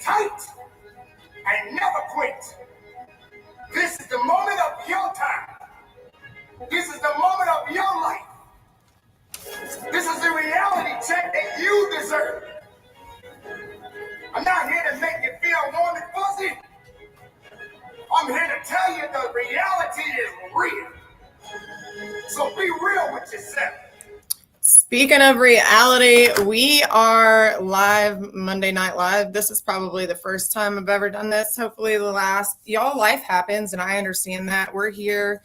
tight and never quit. This is the moment of your time. This is the moment of your life. This is the reality check that you deserve. I'm not here to make you feel warm and fuzzy. I'm here to tell you the reality is real. So be real with yourself. Speaking of reality, we are live, Monday Night Live. This is probably the first time I've ever done this. Hopefully the last. Y'all, life happens, and I understand that. We're here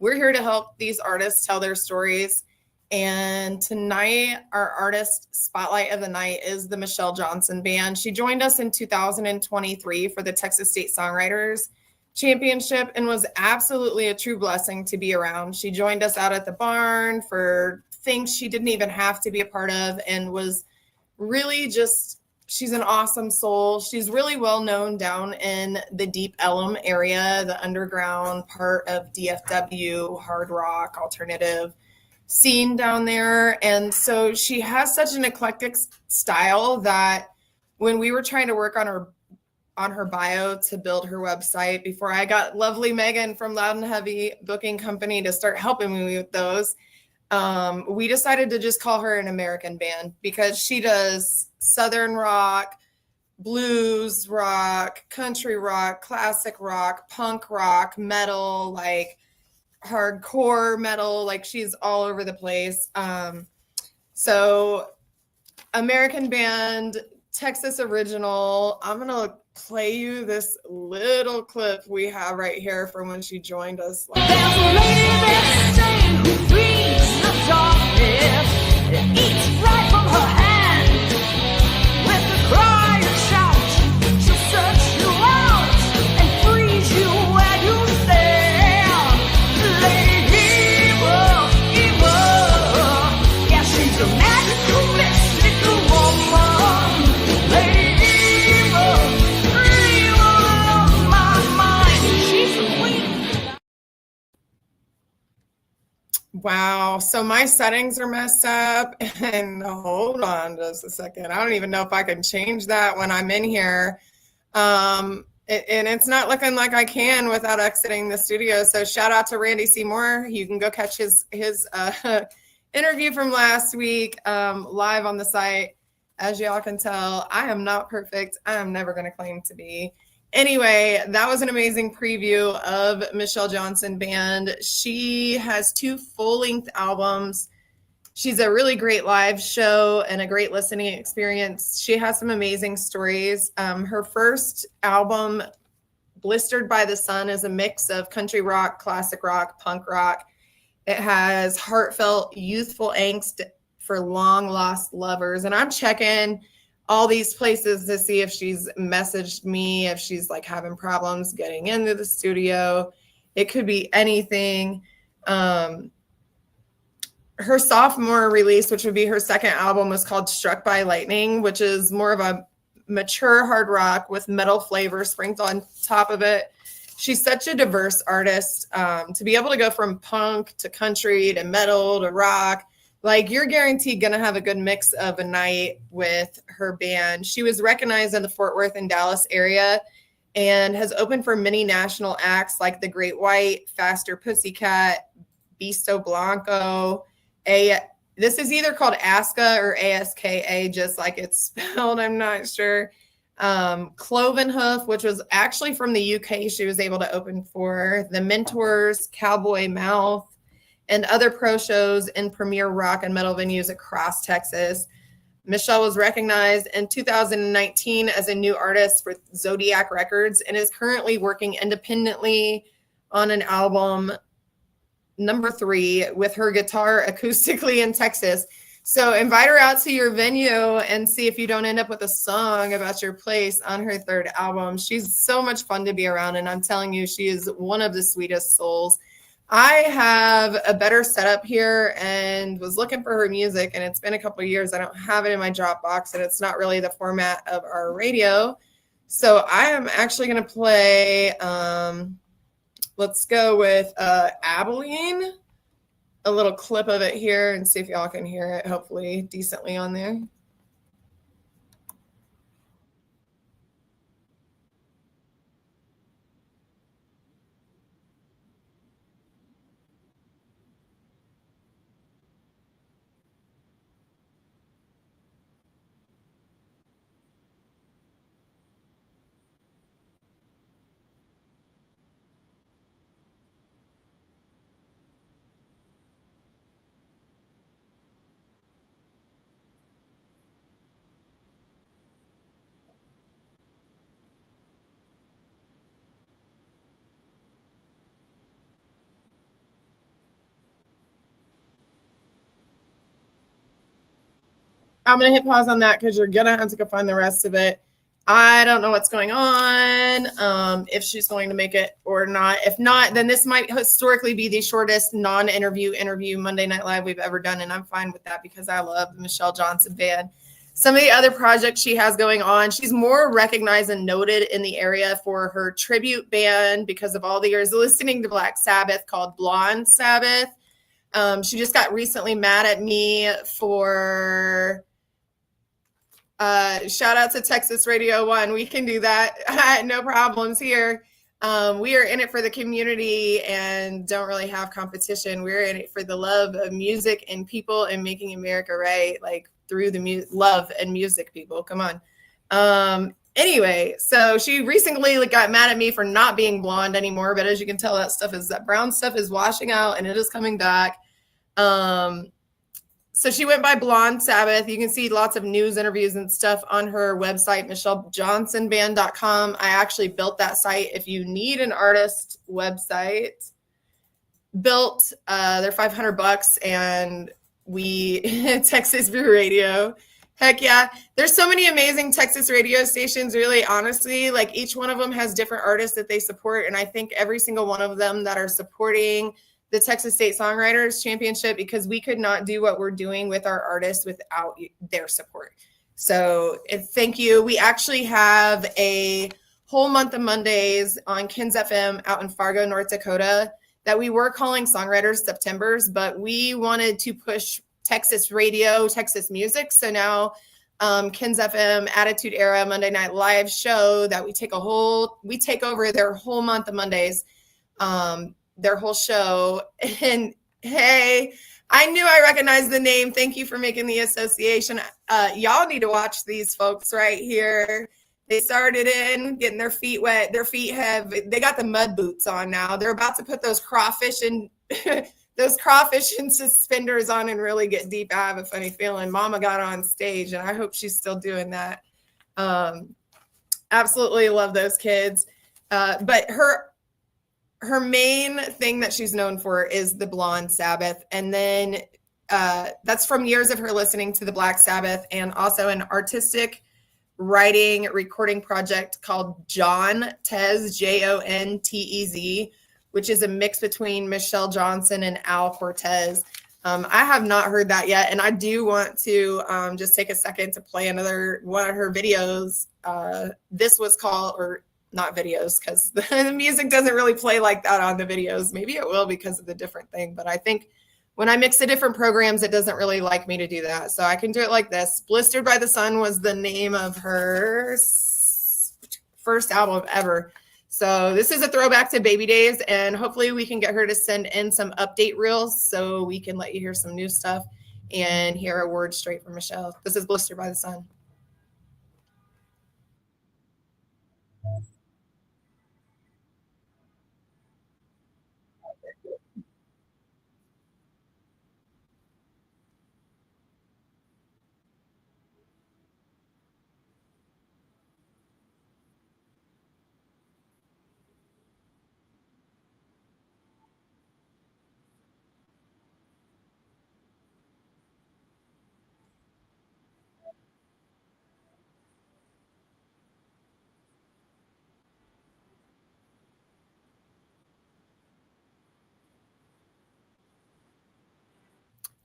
to help these artists tell their stories. And tonight, our artist spotlight of the night is the Michelle Johnson Band. She joined us in 2023 for the Texas State Songwriters Championship and was absolutely a true blessing to be around. She joined us out at the barn for things she didn't even have to be a part of, and was really just, she's an awesome soul. She's really well known down in the deep Ellum area, the underground part of DFW, hard rock, alternative scene down there. And so she has such an eclectic style that when we were trying to work on her bio to build her website, before I got lovely Megan from Loud and Heavy Booking Company to start helping me with those, we decided to just call her an American band because she does Southern rock, blues rock, country rock, classic rock, punk rock, metal, like hardcore metal, like she's all over the place. So American band, Texas original. I'm going to play you this little clip we have right here from when she joined us. There's a lady that's saying who breathes the darkness. It eats right from her hand. With a cry and shout, she'll search you out and freeze you where you stand. Lady evil. Yeah, she's a magical, mystical woman. Lady evil on my mind. She's a queen. Wow. So my settings are messed up, and hold on just a second. I don't even know if I can change that when I'm in here. And it's not looking like I can without exiting the studio. So shout out to Randy Seymour. You can go catch his interview from last week live on the site. As y'all can tell, I am not perfect. I am never going to claim to be. Anyway, that was an amazing preview of Michelle Johnson Band. She has 2 full-length albums. She's a really great live show and a great listening experience. She has some amazing stories. Her first album, Blistered by the Sun, is a mix of country rock, classic rock, punk rock. It has heartfelt, youthful angst for long-lost lovers. And I'm checking all these places to see if she's messaged me, if she's like having problems getting into the studio. It could be anything. Her sophomore release, which would be her second album, was called Struck by Lightning, which is more of a mature hard rock with metal flavor sprinkled on top of it. She's such a diverse artist. To be able to go from punk to country to metal to rock, like, you're guaranteed going to have a good mix of a night with her band. She was recognized in the Fort Worth and Dallas area and has opened for many national acts like The Great White, Faster Pussycat, Beasto Blanco. This is either called ASKA or ASKA, just like it's spelled. I'm not sure. Cloven Hoof, which was actually from the UK, she was able to open for. The Mentors, Cowboy Mouth, and other pro shows in premier rock and metal venues across Texas. Michelle was recognized in 2019 as a new artist for Zodiac Records and is currently working independently on an album, number 3, with her guitar acoustically in Texas. So invite her out to your venue and see if you don't end up with a song about your place on her 3rd album. She's so much fun to be around, and I'm telling you, she is one of the sweetest souls. I have a better setup here and was looking for her music, and it's been a couple of years. I don't have it in my Dropbox, and it's not really the format of our radio. So I am actually going to play, let's go with Abilene, a little clip of it here, and see if y'all can hear it, hopefully decently on there. I'm going to hit pause on that because you're going to have to go find the rest of it. I don't know what's going on, if she's going to make it or not. If not, then this might historically be the shortest non-interview Monday Night Live we've ever done, and I'm fine with that because I love the Michelle Johnson Band. Some of the other projects she has going on, she's more recognized and noted in the area for her tribute band because of all the years listening to Black Sabbath called Blonde Sabbath. She just got recently mad at me for... shout out to Texas Radio 1. We can do that. No problems here. We are in it for the community and don't really have competition. We're in it for the love of music and people and making America right, like through the love and music, people. Come on. Anyway, so she recently got mad at me for not being blonde anymore, but as you can tell, that brown stuff is washing out and it is coming back. So she went by Blonde Sabbath. You can see lots of news interviews and stuff on her website, michellejohnsonband.com. I actually built that site. If you need an artist website built, they're $500 and we Texas Brew Radio. Heck yeah. There's so many amazing Texas radio stations, really, honestly. Like each one of them has different artists that they support. And I think every single one of them that are supporting the Texas State Songwriters Championship, because we could not do what we're doing with our artists without their support. So thank you. We actually have a whole month of Mondays on Kins FM out in Fargo, North Dakota, that we were calling Songwriters Septembers, but we wanted to push Texas radio, Texas music. So now Kins FM Attitude Era Monday Night Live show that we take over their whole month of Mondays. Their whole show. And hey, I knew I recognized the name. Thank you for making the association. Y'all need to watch these folks right here. They started in getting their feet wet. They got the mud boots on now. They're about to put those crawfish and suspenders on and really get deep. I have a funny feeling Mama got on stage and I hope she's still doing that. Absolutely love those kids. But her main thing that she's known for is the Blonde Sabbath. And then that's from years of her listening to the Black Sabbath and also an artistic writing recording project called John Tez, Jontez, which is a mix between Michelle Johnson and Al Cortez. I have not heard that yet. And I do want to just take a second to play another one of her videos. This was called, or not videos, because the music doesn't really play like that on the videos. Maybe it will because of the different thing, but I think when I mix the different programs, it doesn't really like me to do that. So I can do it like this. Blistered by the Sun was the name of her first album ever. So this is a throwback to Baby Days, and hopefully we can get her to send in some update reels so we can let you hear some new stuff and hear a word straight from Michelle. This is Blistered by the Sun.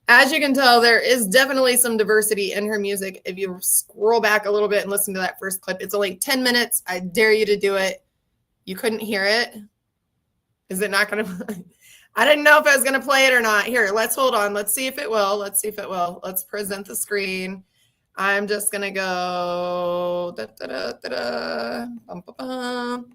As you can tell, there is definitely some diversity in her music. If you scroll back a little bit and listen to that first clip, it's only 10 minutes. I dare you to do it. You couldn't hear it. Is it not going to? I didn't know if I was going to play it or not. Here, let's hold on. Let's see if it will. Let's see if it will. Let's present the screen. I'm just going to go. Da, da, da, da, da, bum, bum, bum.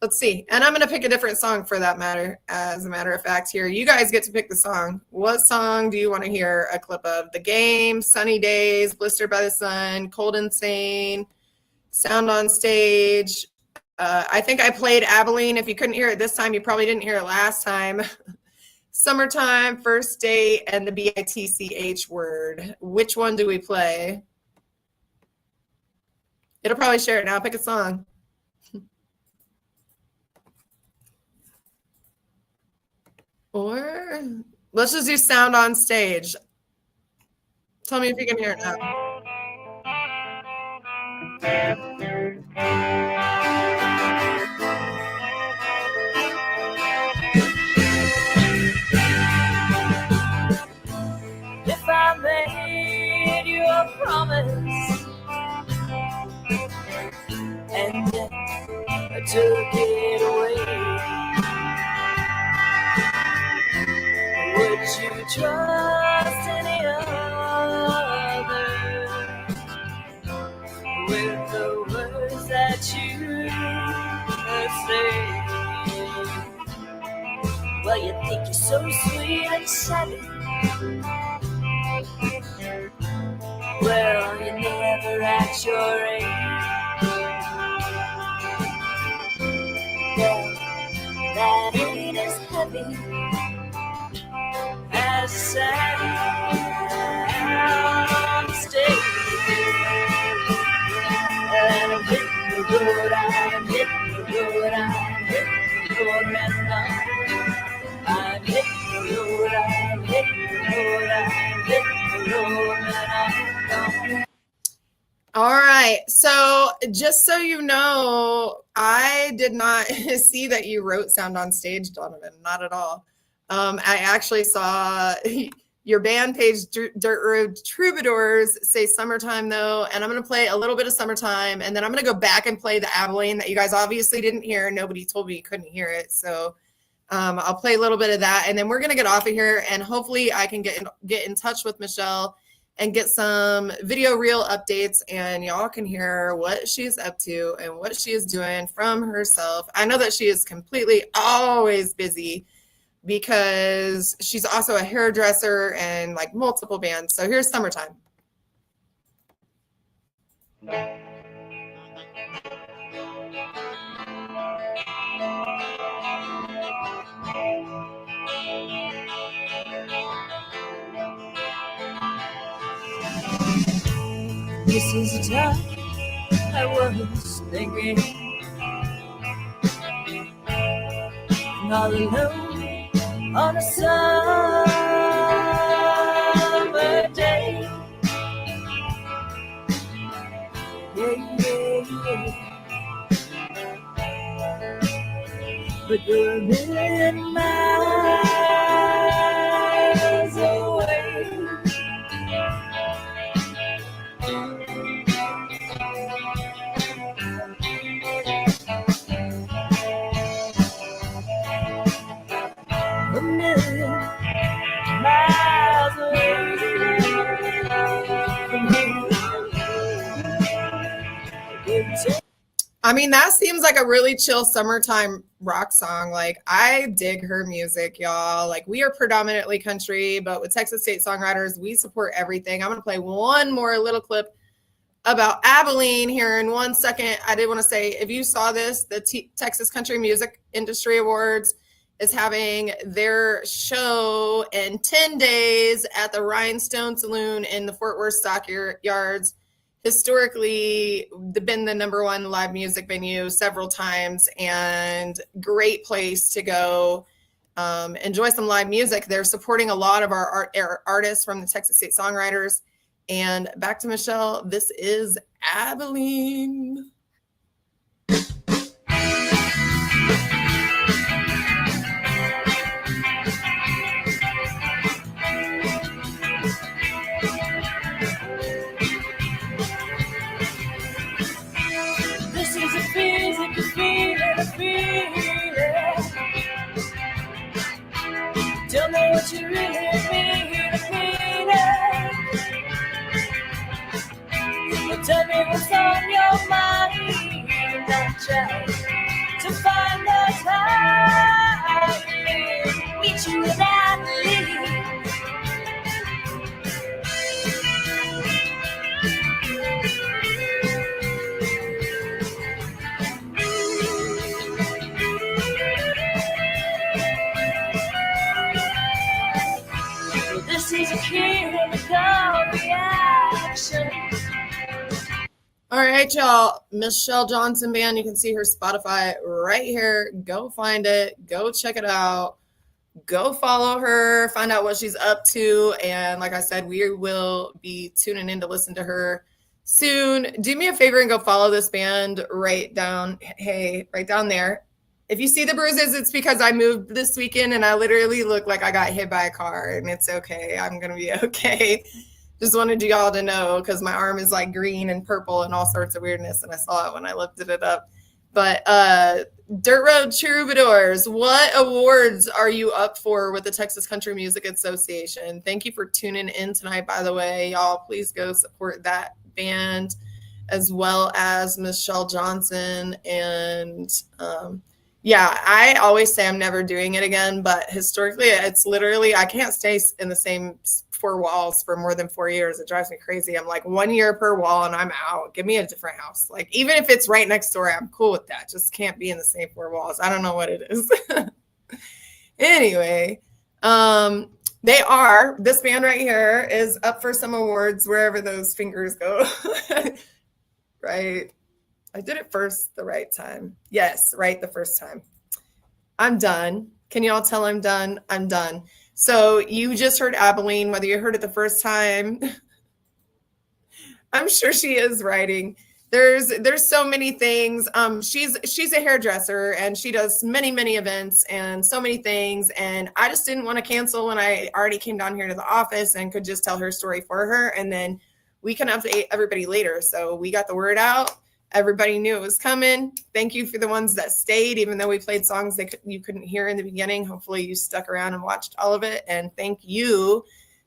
Let's see. And I'm going to pick a different song for that matter. As a matter of fact, here, you guys get to pick the song. What song do you want to hear a clip of? The Game, Sunny Days, Blistered by the Sun, Cold and Sane, Sound on Stage. I think I played Abilene. If you couldn't hear it this time, you probably didn't hear it last time. Summertime, First Date, and the BITCH word. Which one do we play? It'll probably share it now. Pick a song. Or let's just do Sound on Stage. Tell me if you can hear it now. If I made you a promise and then I took it away, would you trust any other with the words that you say? Well, you think you're so sweet and savvy. Well, you never act your age. Well, that ain't as heavy as sound stage. And I'm hitting the road, I'm hitting the road, I'm hitting the road right now. I'm hitting the road, I'm hitting the road, I'm hitting the road right now. All right. So just so you know, I did not see that you wrote Sound on Stage, Donovan. Not at all. I actually saw your band page, Dirt Road Troubadours, say Summertime, though. And I'm going to play a little bit of Summertime. And then I'm going to go back and play the Abilene that you guys obviously didn't hear. Nobody told me you couldn't hear it. So I'll play a little bit of that. And then we're going to get off of here. And hopefully I can get in touch with Michelle and get some video reel updates, and y'all can hear what she's up to and what she is doing from herself. I know that she is completely always busy because she's also a hairdresser and like multiple bands. So here's Summertime. This is the time I was thinking, all alone on a summer day. Yeah, yeah, yeah. But you're a million miles away. A million miles away from here. I mean, that seems like a really chill summertime rock song. Like, I dig her music, y'all. Like, we are predominantly country, but with Texas State Songwriters, we support everything. I'm going to play one more little clip about Abilene here in 1 second. I did want to say, if you saw this, the Texas Country Music Industry Awards is having their show in 10 days at the Rhinestone Saloon in the Fort Worth Stockyards. Historically been the #1 live music venue several times, and great place to go enjoy some live music. They're supporting a lot of our artists from the Texas State Songwriters. And back to Michelle, this is Abilene. This is a physical feeling, a feeling. Tell me what you really mean, a feeling. Tell me what's on your mind. Don't try to find the time. Meet you in Abilene. This is a chemical reaction. All right, y'all. Michelle Johnson Band. You can see her Spotify right here. Go find it. Go check it out. Go follow her. Find out what she's up to. And like I said, we will be tuning in to listen to her soon. Do me a favor and go follow this band right down there. If you see the bruises, it's because I moved this weekend and I literally look like I got hit by a car, and it's okay. I'm going to be okay. Just wanted y'all to know because my arm is like green and purple and all sorts of weirdness, and I saw it when I lifted it up. But Dirt Road Troubadours, what awards are you up for with the Texas Country Music Association? Thank you for tuning in tonight, by the way. Y'all, please go support that band as well as Michelle Johnson. And yeah, I always say I'm never doing it again, but historically, it's literally, I can't stay in the same 4 walls for more than 4 years. It drives me crazy. I'm like 1 year per wall and I'm out. Give me a different house. Like, even if it's right next door, I'm cool with that. Just can't be in the same 4 walls. I don't know what it is. Anyway, this band right here is up for some awards wherever those fingers go. Right. I did it first the right time. Yes, right the first time. I'm done. Can you all tell I'm done? I'm done. So you just heard Abilene, whether you heard it the first time. I'm sure she is writing. There's so many things. She's a hairdresser and she does many, many events and so many things. And I just didn't want to cancel when I already came down here to the office and could just tell her story for her. And then we can update everybody later. So we got the word out. Everybody knew it was coming. Thank you for the ones that stayed, even though we played songs that you couldn't hear in the beginning. Hopefully you stuck around and watched all of it. And thank you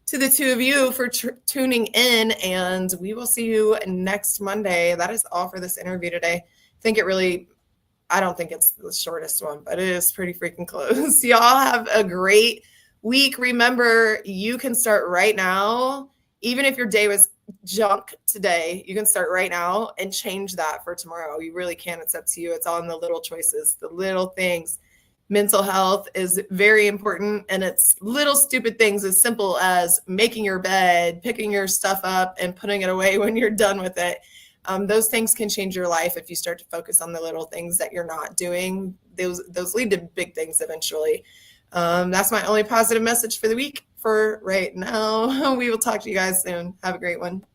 to the 2 of you for tuning in. And we will see you next Monday. That is all for this interview today. I don't think it's the shortest one, but it is pretty freaking close. Y'all have a great week. Remember, you can start right now. Even if your day was junk today, you can start right now and change that for tomorrow. You really can. It's up to you. It's all in the little choices, the little things. Mental health is very important, and it's little stupid things as simple as making your bed, picking your stuff up, and putting it away when you're done with it. Those things can change your life if you start to focus on the little things that you're not doing. Those lead to big things eventually. That's my only positive message for the week for right now. We will talk to you guys soon. Have a great one.